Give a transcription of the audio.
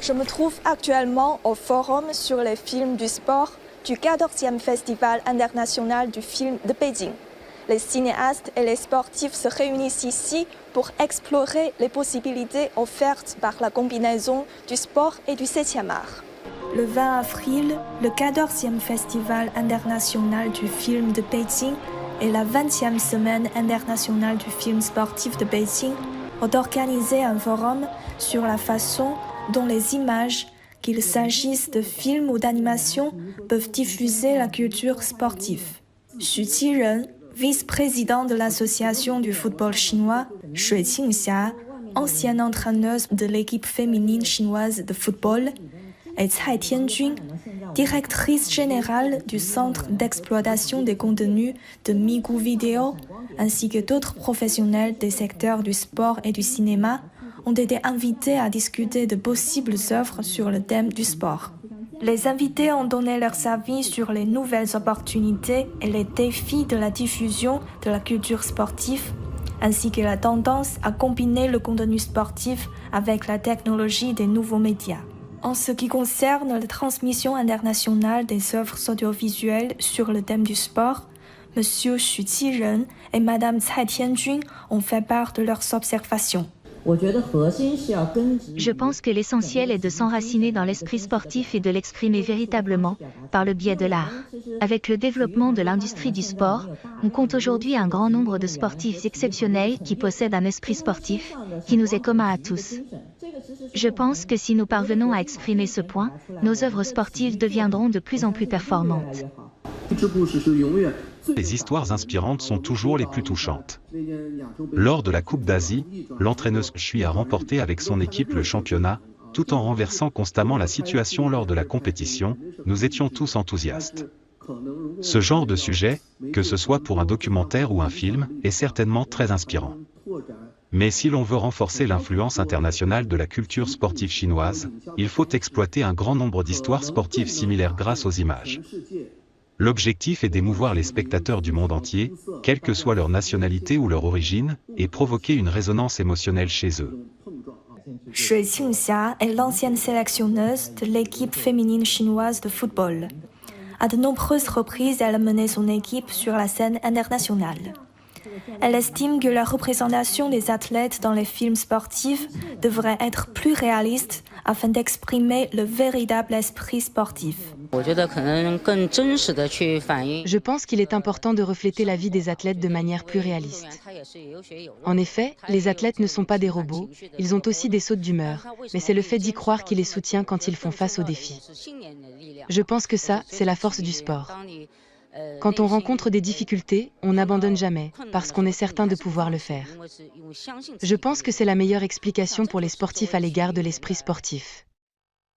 Je me trouve actuellement au forum sur les films du sport du 14e Festival international du film de Pékin. Les cinéastes et les sportifs se réunissent ici pour explorer les possibilités offertes par la combinaison du sport et du 7e art. Le 20 avril, le 14e Festival international du film de Pékin et la 20e Semaine internationale du film sportif de Pékin ont organisé un forum sur la façon dont les images, qu'il s'agisse de films ou d'animation, peuvent diffuser la culture sportive. Xu Qiren, vice-président de l'association du football chinois, Shui Qingxia, ancienne entraîneuse de l'équipe féminine chinoise de football, et Cai Tianjun, directrice générale du Centre d'exploitation des contenus de Migu Video, ainsi que d'autres professionnels des secteurs du sport et du cinéma, ont été invités à discuter de possibles œuvres sur le thème du sport. Les invités ont donné leurs avis sur les nouvelles opportunités et les défis de la diffusion de la culture sportive, ainsi que la tendance à combiner le contenu sportif avec la technologie des nouveaux médias. En ce qui concerne la transmission internationale des œuvres audiovisuelles sur le thème du sport, M. Xu Qiren et Mme Cai Tianjun ont fait part de leurs observations. Je pense que l'essentiel est de s'enraciner dans l'esprit sportif et de l'exprimer véritablement, par le biais de l'art. Avec le développement de l'industrie du sport, on compte aujourd'hui un grand nombre de sportifs exceptionnels qui possèdent un esprit sportif, qui nous est commun à tous. Je pense que si nous parvenons à exprimer ce point, nos œuvres sportives deviendront de plus en plus performantes. Les histoires inspirantes sont toujours les plus touchantes. Lors de la Coupe d'Asie, l'entraîneuse Shui a remporté avec son équipe le championnat, tout en renversant constamment la situation lors de la compétition. Nous étions tous enthousiastes. Ce genre de sujet, que ce soit pour un documentaire ou un film, est certainement très inspirant. Mais si l'on veut renforcer l'influence internationale de la culture sportive chinoise, il faut exploiter un grand nombre d'histoires sportives similaires grâce aux images. L'objectif est d'émouvoir les spectateurs du monde entier, quelle que soit leur nationalité ou leur origine, et provoquer une résonance émotionnelle chez eux. Shui Qingxia est l'ancienne sélectionneuse de l'équipe féminine chinoise de football. À de nombreuses reprises, elle a mené son équipe sur la scène internationale. Elle estime que la représentation des athlètes dans les films sportifs devrait être plus réaliste afin d'exprimer le véritable esprit sportif. Je pense qu'il est important de refléter la vie des athlètes de manière plus réaliste. En effet, les athlètes ne sont pas des robots, ils ont aussi des sautes d'humeur, mais c'est le fait d'y croire qui les soutient quand ils font face aux défis. Je pense que ça, c'est la force du sport. Quand on rencontre des difficultés, on n'abandonne jamais, parce qu'on est certain de pouvoir le faire. Je pense que c'est la meilleure explication pour les sportifs à l'égard de l'esprit sportif.